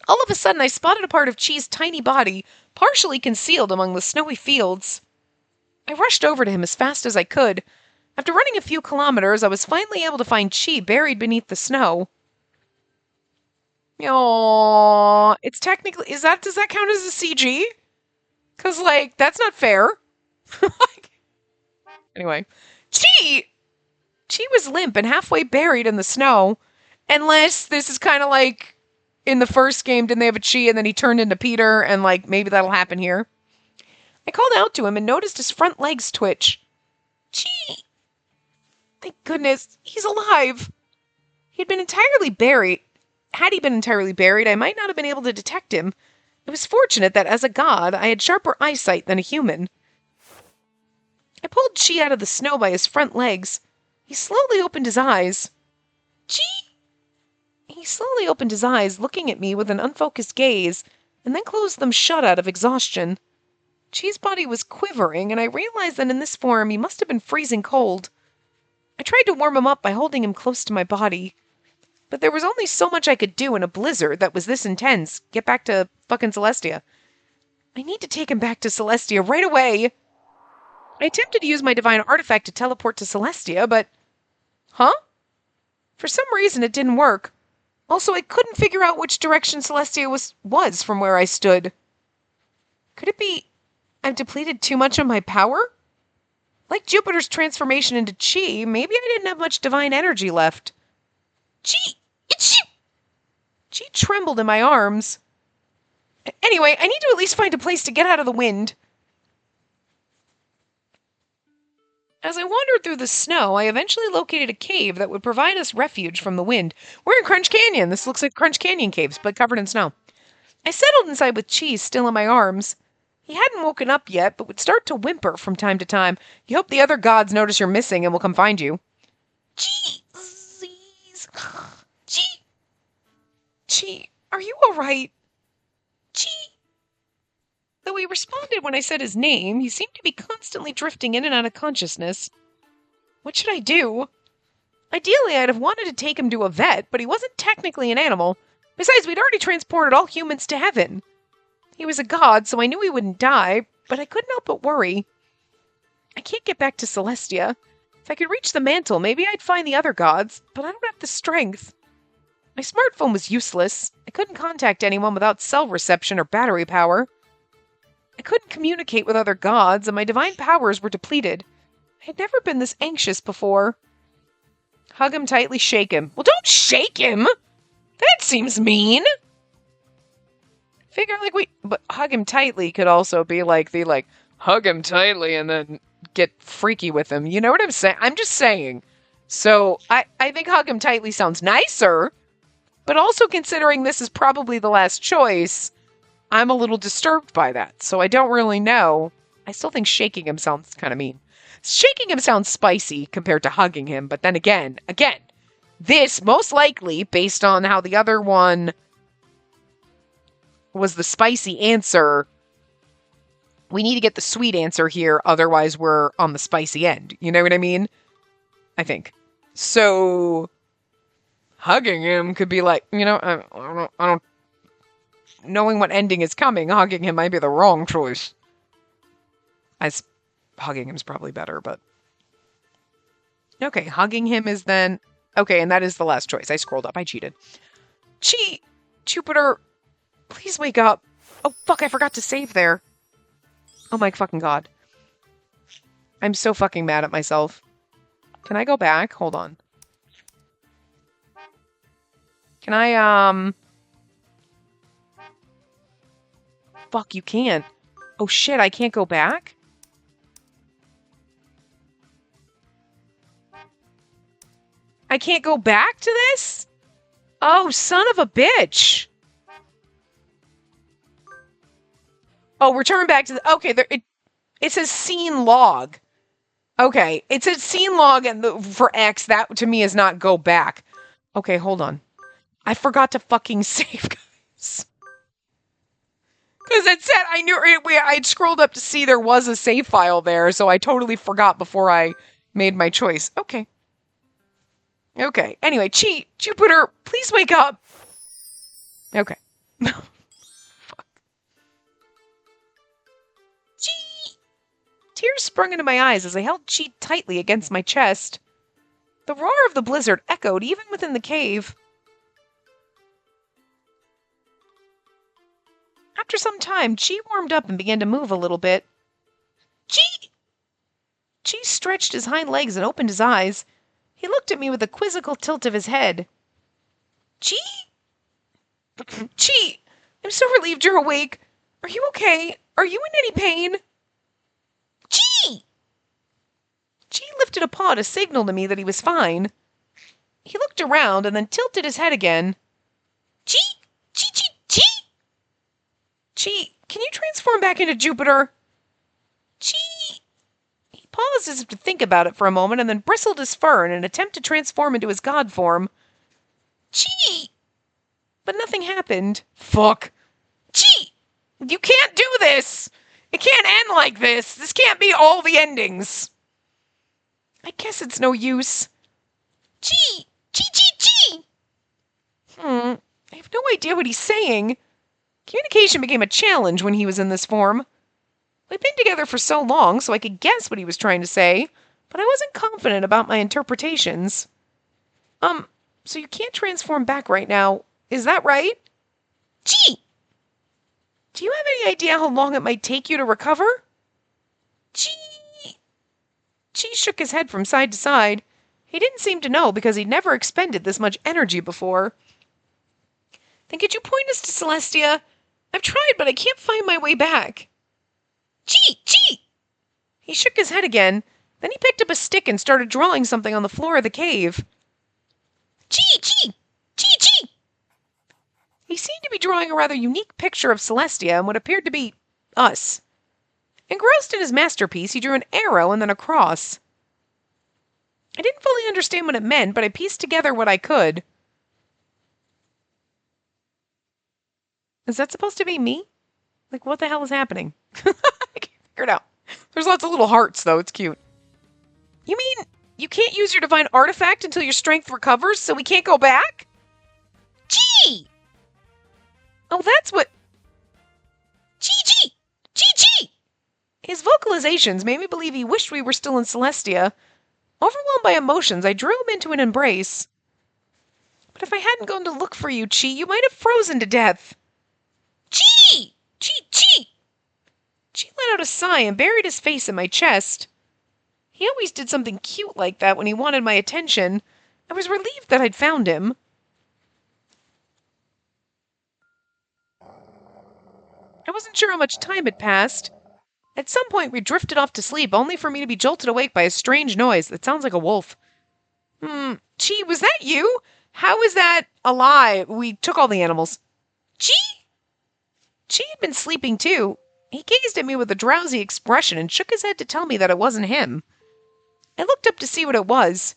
All of a sudden, I spotted a part of Chi's tiny body, partially concealed among the snowy fields. I rushed over to him as fast as I could. After running a few kilometers, I was finally able to find Chi buried beneath the snow. Aww, it's technically... does that count as a CG? Because, that's not fair. Anyway... Chi was limp and halfway buried in the snow. Unless this is kind of like in the first game, didn't they have a Chi and then he turned into Peter and maybe that'll happen here. I called out to him and noticed his front legs twitch. Chi! Thank goodness, he's alive. He'd been entirely buried. Had he been entirely buried, I might not have been able to detect him. It was fortunate that as a god, I had sharper eyesight than a human. I pulled Chi out of the snow by his front legs. He slowly opened his eyes. Chi! He slowly opened his eyes, looking at me with an unfocused gaze, and then closed them shut out of exhaustion. Chi's body was quivering, and I realized that in this form he must have been freezing cold. I tried to warm him up by holding him close to my body. But there was only so much I could do in a blizzard that was this intense. Get back to fucking Celestia. I need to take him back to Celestia right away. I attempted to use my divine artifact to teleport to Celestia, but... Huh? For some reason, it didn't work. Also, I couldn't figure out which direction Celestia was from where I stood. Could it be I've depleted too much of my power? Like Jupiter's transformation into Chi, maybe I didn't have much divine energy left. Chi! It's you! She trembled in my arms. Anyway, I need to at least find a place to get out of the wind. As I wandered through the snow, I eventually located a cave that would provide us refuge from the wind. We're in Crunch Canyon. This looks like Crunch Canyon caves, but covered in snow. I settled inside with Cheese still in my arms. He hadn't woken up yet, but would start to whimper from time to time. You hope the other gods notice you're missing and will come find you. Cheese! Chee, are you all right? Chee! Though he responded when I said his name, he seemed to be constantly drifting in and out of consciousness. What should I do? Ideally, I'd have wanted to take him to a vet, but he wasn't technically an animal. Besides, we'd already transported all humans to heaven. He was a god, so I knew he wouldn't die, but I couldn't help but worry. I can't get back to Celestia. If I could reach the mantle, maybe I'd find the other gods, but I don't have the strength. My smartphone was useless. I couldn't contact anyone without cell reception or battery power. I couldn't communicate with other gods, and my divine powers were depleted. I had never been this anxious before. Hug him tightly, shake him. Well, don't shake him! That seems mean! Figure, but hug him tightly could also be hug him tightly and then get freaky with him. You know what I'm saying? I'm just saying. So, I think hug him tightly sounds nicer, but also considering this is probably the last choice, I'm a little disturbed by that, so I don't really know. I still think shaking him sounds kind of mean. Shaking him sounds spicy compared to hugging him, but then again, this most likely, based on how the other one was the spicy answer, we need to get the sweet answer here, otherwise we're on the spicy end. You know what I mean? I think. So, hugging him could be like, I don't knowing what ending is coming, hugging him might be the wrong choice. Hugging him's probably better, but... Okay, hugging him is then... Okay, and that is the last choice. I scrolled up. I cheated. Jupiter, please wake up. Oh, fuck, I forgot to save there. Oh my fucking god. I'm so fucking mad at myself. Can I go back? Hold on. Can I, Fuck, you can't. Oh shit, I can't go back? I can't go back to this? Oh, son of a bitch. Oh, return back to the... Okay, it says scene log. Okay, it says scene log, and for X, that to me is not go back. Okay, hold on. I forgot to fucking save, guys. Because it said, I'd scrolled up to see there was a save file there, so I totally forgot before I made my choice. Okay. Okay, anyway, Jupiter, please wake up. Okay. Fuck. Chee! Tears sprung into my eyes as I held Chi tightly against my chest. The roar of the blizzard echoed even within the cave. After some time, Chi warmed up and began to move a little bit. Chi! Chi stretched his hind legs and opened his eyes. He looked at me with a quizzical tilt of his head. Chi? Chi, I'm so relieved you're awake. Are you okay? Are you in any pain? Chi! Chi lifted a paw to signal to me that he was fine. He looked around and then tilted his head again. Chi! Chi, Chi, Chi! Chi, can you transform back into Jupiter? Chi! He paused as if to think about it for a moment and then bristled his fur in an attempt to transform into his god form. Chi! But nothing happened. Fuck. Chi! You can't do this! It can't end like this! This can't be all the endings! I guess it's no use. Chi! Chi, Chi, Chi! I have no idea what he's saying. Communication became a challenge when he was in this form. We'd been together for so long, so I could guess what he was trying to say, but I wasn't confident about my interpretations. So you can't transform back right now, is that right? Chi! Do you have any idea how long it might take you to recover? Chi! Chi shook his head from side to side. He didn't seem to know because he'd never expended this much energy before. Then could you point us to Celestia? I've tried, but I can't find my way back. Gee! Gee! He shook his head again. Then he picked up a stick and started drawing something on the floor of the cave. Gee! Gee! Gee! Gee! He seemed to be drawing a rather unique picture of Celestia and what appeared to be us. Engrossed in his masterpiece, he drew an arrow and then a cross. I didn't fully understand what it meant, but I pieced together what I could. Is that supposed to be me? Like, what the hell is happening? I can't figure it out. There's lots of little hearts, though. It's cute. You mean you can't use your divine artifact until your strength recovers, so we can't go back? Gee! Oh, that's what... Gee! Gee! Gee! Gee! His vocalizations made me believe he wished we were still in Celestia. Overwhelmed by emotions, I drew him into an embrace. But if I hadn't gone to look for you, Chi, you might have frozen to death. Chi! Chi! Chi! Chi let out a sigh and buried his face in my chest. He always did something cute like that when he wanted my attention. I was relieved that I'd found him. I wasn't sure how much time had passed. At some point, we drifted off to sleep, only for me to be jolted awake by a strange noise that sounds like a wolf. Chi, was that you? How is that a lie? We took all the animals. Chi? Chi had been sleeping too. He gazed at me with a drowsy expression and shook his head to tell me that it wasn't him. I looked up to see what it was.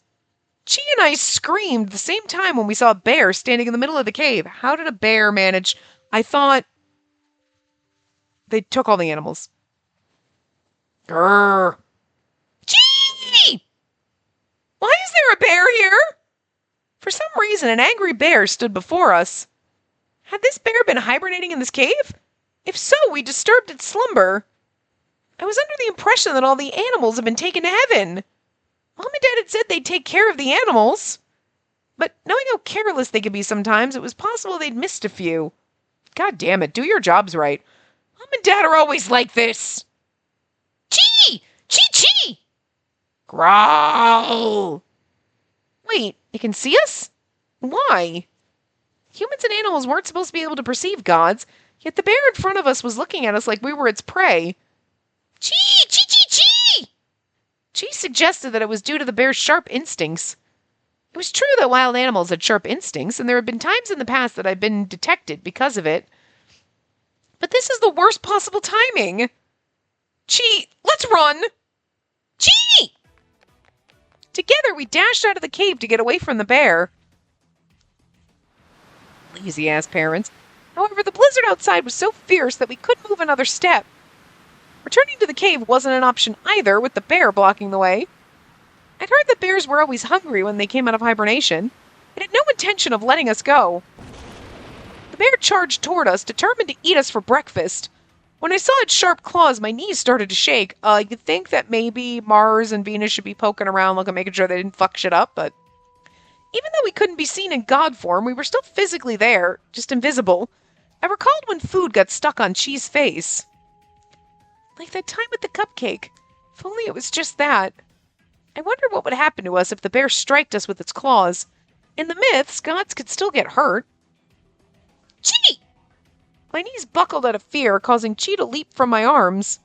Chi and I screamed the same time when we saw a bear standing in the middle of the cave. How did a bear manage? I thought they took all the animals. Grrr. Gee! Why is there a bear here? For some reason, an angry bear stood before us. Had this bear been hibernating in this cave? If so, we disturbed its slumber. I was under the impression that all the animals had been taken to heaven. Mom and Dad had said they'd take care of the animals. But knowing how careless they could be sometimes, it was possible they'd missed a few. God damn it, do your jobs right. Mom and Dad are always like this. Chee! Chee chee! Growl! Wait, it can see us? Why? Humans and animals weren't supposed to be able to perceive gods, yet the bear in front of us was looking at us like we were its prey. Chee! Chee chee chee! Chee suggested that it was due to the bear's sharp instincts. It was true that wild animals had sharp instincts, and there had been times in the past that I'd been detected because of it. But this is the worst possible timing. Chee, let's run! Chee! Together, we dashed out of the cave to get away from the bear. Lazy-ass parents. However, the blizzard outside was so fierce that we couldn't move another step. Returning to the cave wasn't an option either, with the bear blocking the way. I'd heard that bears were always hungry when they came out of hibernation. It had no intention of letting us go. The bear charged toward us, determined to eat us for breakfast. When I saw its sharp claws, my knees started to shake. You'd think that maybe Mars and Venus should be poking around, making sure they didn't fuck shit up, but even though we couldn't be seen in god form, we were still physically there, just invisible. I recalled when food got stuck on Chi's face. Like that time with the cupcake. If only it was just that. I wondered what would happen to us if the bear striked us with its claws. In the myths, gods could still get hurt. Chi! My knees buckled out of fear, causing Chi to leap from my arms.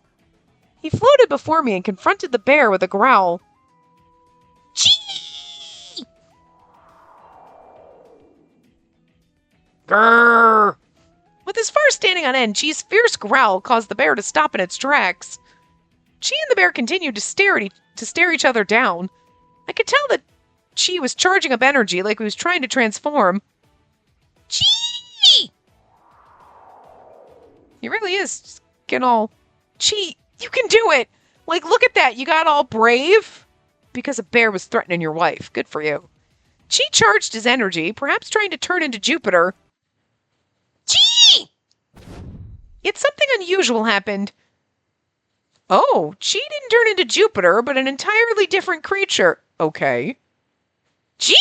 He floated before me and confronted the bear with a growl. Chi! Grrr! With his fur standing on end, Chi's fierce growl caused the bear to stop in its tracks. Chi and the bear continued to stare each other down. I could tell that Chi was charging up energy like he was trying to transform. Chi! He really is just getting all... Chi, you can do it! Like, look at that, you got all brave? Because a bear was threatening your wife. Good for you. Chi charged his energy, perhaps trying to turn into Jupiter. Chi! Yet something unusual happened. Oh, Chi didn't turn into Jupiter, but an entirely different creature. Okay. Chi?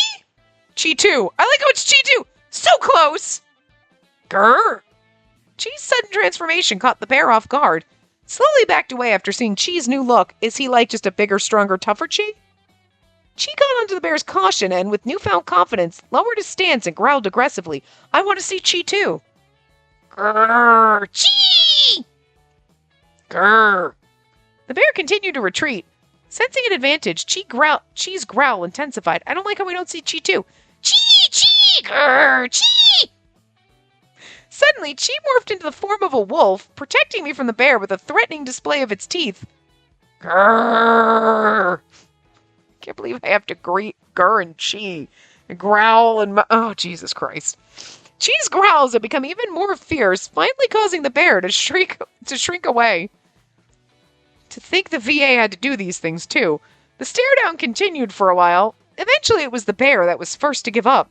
Chi 2. I like how it's Chi 2! So close! Grr! Chi's sudden transformation caught the bear off guard. Slowly backed away after seeing Chi's new look. Is he like just a bigger, stronger, tougher Chi? Chi got onto the bear's caution and, with newfound confidence, lowered his stance and growled aggressively. I want to see Chi too. Grrr! Chi! Grrr! The bear continued to retreat. Sensing an advantage, Chi's growl intensified. I don't like how we don't see Chi too. Chi! Chi! Grrr! Chi! Suddenly, Chi morphed into the form of a wolf, protecting me from the bear with a threatening display of its teeth. Grrr! Can't believe I have to grr and Chi and growl and oh, Jesus Christ. Chi's growls have become even more fierce, finally causing the bear to shrink away. To think the VA had to do these things too. The stare down continued for a while. Eventually it was the bear that was first to give up.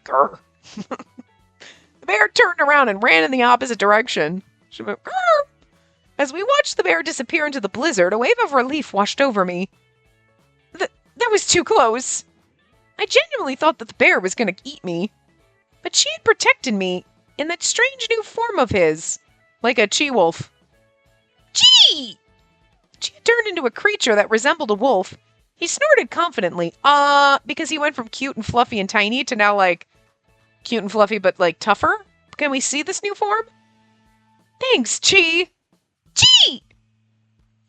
Grr. The bear turned around and ran in the opposite direction. She went, grr. As we watched the bear disappear into the blizzard, a wave of relief washed over me. That was too close. I genuinely thought that the bear was going to eat me. But she had protected me in that strange new form of his. Like a Chi-wolf. Chi! Chi had turned into a creature that resembled a wolf. He snorted confidently. Because he went from cute and fluffy and tiny to now, like, cute and fluffy but, like, tougher? Can we see this new form? Thanks, Chi! Chi!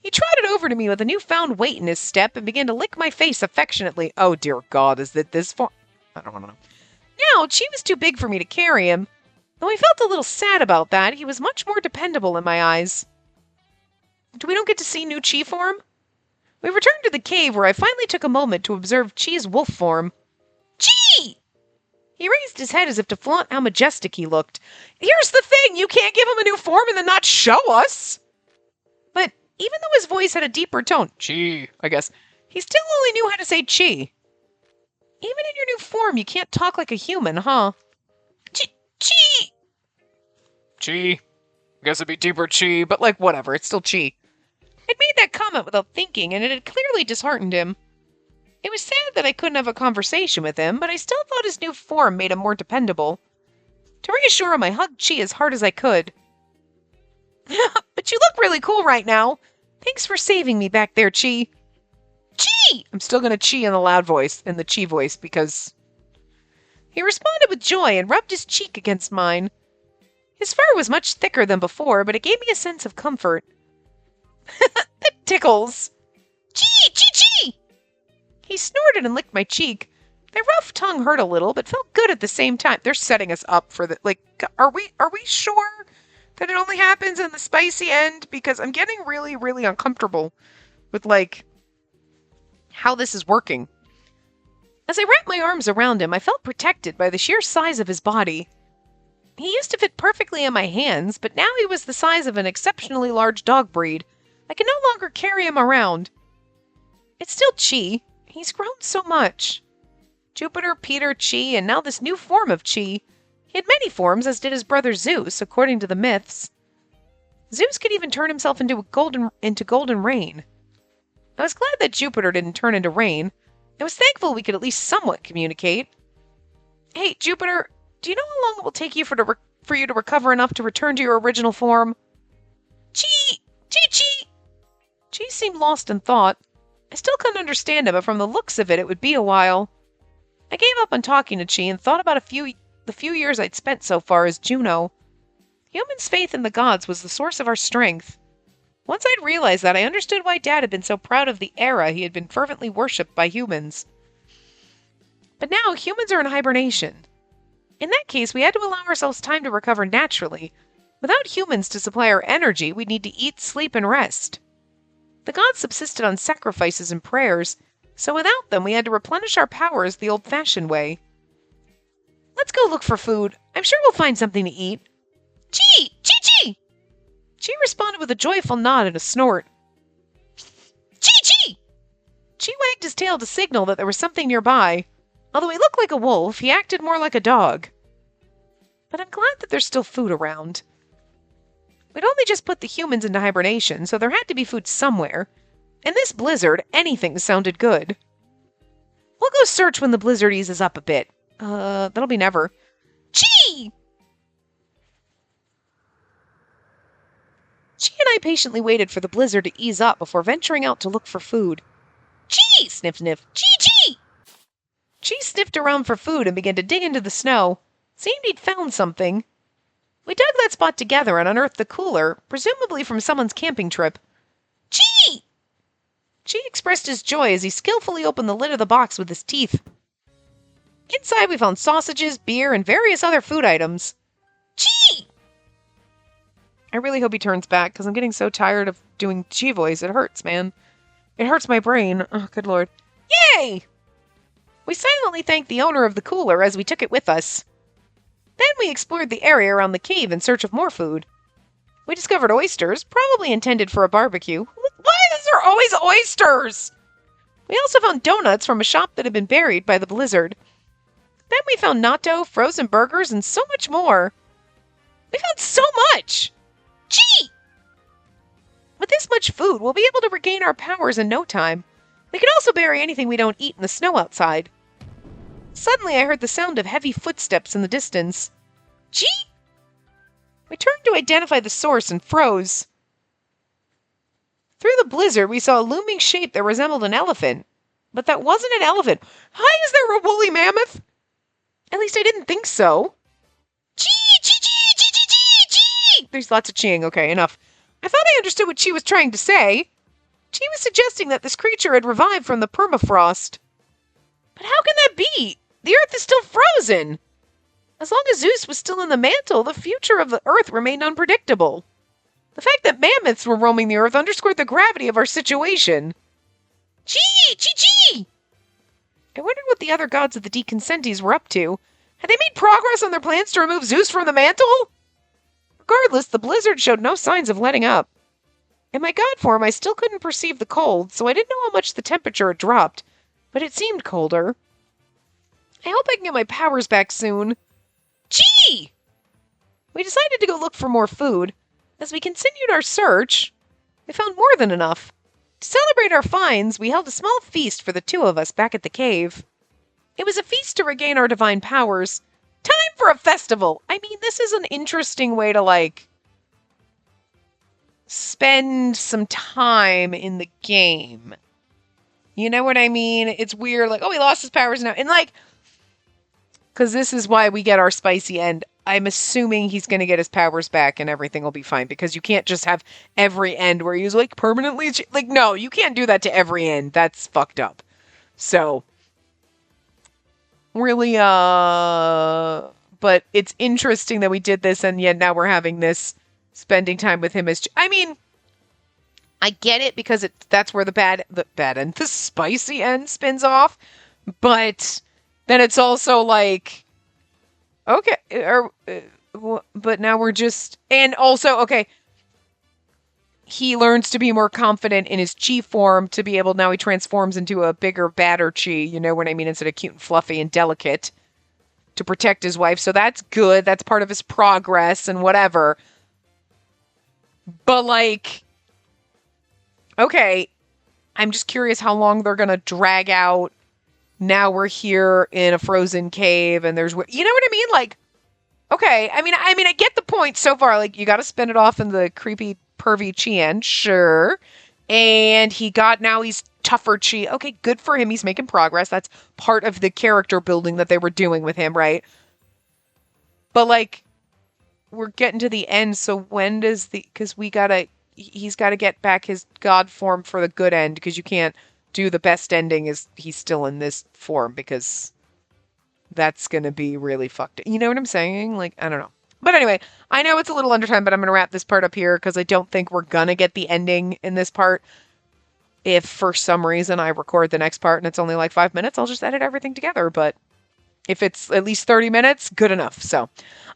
He trotted over to me with a newfound weight in his step and began to lick my face affectionately. Oh, dear God, is that this form? I don't want to know. Now, Chi was too big for me to carry him. Though I felt a little sad about that, he was much more dependable in my eyes. We don't get to see new Chi form? We returned to the cave where I finally took a moment to observe Chi's wolf form. Chi! He raised his head as if to flaunt how majestic he looked. Here's the thing, you can't give him a new form and then not show us! But even though his voice had a deeper tone, Chi, I guess, he still only knew how to say Chi. Even in your new form, you can't talk like a human, huh? Chi! Chi. I guess it'd be deeper Chi, but like whatever, it's still Chi. I'd made that comment without thinking, and it had clearly disheartened him. It was sad that I couldn't have a conversation with him, but I still thought his new form made him more dependable. To reassure him, I hugged Chi as hard as I could. But you look really cool right now. Thanks for saving me back there, Chi. Chi! I'm still going to Chi in the loud voice, in the Chi voice, because... He responded with joy and rubbed his cheek against mine. His fur was much thicker than before, but it gave me a sense of comfort. That tickles. Chi! Chi! Chi! He snorted and licked my cheek. The rough tongue hurt a little, but felt good at the same time. They're setting us up for the, like, are we sure that it only happens in the spicy end? Because I'm getting really, really uncomfortable with, like, how this is working. As I wrapped my arms around him, I felt protected by the sheer size of his body. He used to fit perfectly in my hands, but now he was the size of an exceptionally large dog breed. I can no longer carry him around. It's still Chi. He's grown so much. Jupiter, Peter, Chi, and now this new form of Chi. He had many forms, as did his brother Zeus, according to the myths. Zeus could even turn himself into golden rain. I was glad that Jupiter didn't turn into rain. I was thankful we could at least somewhat communicate. Hey, Jupiter, do you know how long it will take you for you to recover enough to return to your original form? Chi! Chi! Chi! Chi seemed lost in thought. I still couldn't understand him, but from the looks of it, it would be a while. I gave up on talking to Chi and thought about the few years I'd spent so far as Juno. Humans' faith in the gods was the source of our strength. Once I'd realized that, I understood why Dad had been so proud of the era he had been fervently worshipped by humans. But now humans are in hibernation. In that case, we had to allow ourselves time to recover naturally. Without humans to supply our energy, we'd need to eat, sleep, and rest. The gods subsisted on sacrifices and prayers, so without them we had to replenish our powers the old-fashioned way. Let's go look for food. I'm sure we'll find something to eat. Chi! Chi! Chi! Chi responded with a joyful nod and a snort. Chi! Chi! Chi wagged his tail to signal that there was something nearby. Although he looked like a wolf, he acted more like a dog. But I'm glad that there's still food around. We'd only just put the humans into hibernation, so there had to be food somewhere. In this blizzard, anything sounded good. We'll go search when the blizzard eases up a bit. That'll be never. Chi! Chi and I patiently waited for the blizzard to ease up before venturing out to look for food. Chi! sniff, sniff. Gee! Cheese sniffed around for food and began to dig into the snow. Seemed he'd found something. We dug that spot together and unearthed the cooler, presumably from someone's camping trip. Gee! Chi expressed his joy as he skillfully opened the lid of the box with his teeth. Inside we found sausages, beer, and various other food items. Gee! I really hope he turns back, because I'm getting so tired of doing Chi voice. It hurts, man. It hurts my brain. Oh, good lord. Yay! We silently thanked the owner of the cooler as we took it with us. Then we explored the area around the cave in search of more food. We discovered oysters, probably intended for a barbecue. Why is there always oysters? We also found donuts from a shop that had been buried by the blizzard. Then we found natto, frozen burgers, and so much more. We found so much! Gee! With this much food, we'll be able to regain our powers in no time. We can also bury anything we don't eat in the snow outside. Suddenly, I heard the sound of heavy footsteps in the distance. Gee! We turned to identify the source and froze. Through the blizzard, we saw a looming shape that resembled an elephant. But that wasn't an elephant. Hi, is there a woolly mammoth? At least I didn't think so. Gee! There's lots of cheeing. Okay, enough. I thought I understood what she was trying to say. She was suggesting that this creature had revived from the permafrost. But how can that be? The Earth is still frozen. As long as Zeus was still in the mantle, the future of the Earth remained unpredictable. The fact that mammoths were roaming the Earth underscored the gravity of our situation. Gee! I wondered what the other gods of the Deconsentes were up to. Had they made progress on their plans to remove Zeus from the mantle? Regardless, the blizzard showed no signs of letting up. In my god form, I still couldn't perceive the cold, so I didn't know how much the temperature had dropped, but it seemed colder. I hope I can get my powers back soon. Gee! We decided to go look for more food. As we continued our search, we found more than enough. To celebrate our finds, we held a small feast for the two of us back at the cave. It was a feast to regain our divine powers. Time for a festival! I mean, this is an interesting way to, spend some time in the game. You know what I mean? It's weird, he lost his powers now. And, because this is why we get our spicy end. I'm assuming he's going to get his powers back and everything will be fine. Because you can't just have every end where he's, permanently... no, you can't do that to every end. That's fucked up. So... really, but it's interesting that we did this and yet now we're having this spending time with him as, I mean, I get it because that's where the bad end, the spicy end spins off, but then it's also okay, but now we're just, and also, okay, he learns to be more confident in his chi form to be able, now he transforms into a bigger, badder chi, you know what I mean, instead of cute and fluffy and delicate to protect his wife. So that's good. That's part of his progress and whatever. But okay, I'm just curious how long they're going to drag out. Now we're here in a frozen cave and there's, you know what I mean? Okay, I mean, I get the point so far. You got to spin it off in the creepy pervy Chien, sure. And now he's tougher Chi. Okay, good for him. He's making progress. That's part of the character building that they were doing with him, right? But we're getting to the end, so when does because he's got to get back his god form for the good end, because you can't do the best ending is he's still in this form, because that's going to be really fucked. You know what I'm saying? I don't know. But anyway, I know it's a little under time, but I'm going to wrap this part up here because I don't think we're going to get the ending in this part. If for some reason I record the next part and it's only 5 minutes, I'll just edit everything together. But if it's at least 30 minutes, good enough. So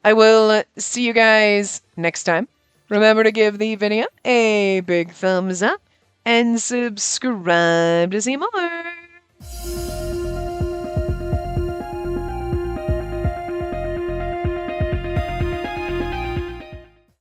I will see you guys next time. Remember to give the video a big thumbs up and subscribe to see more.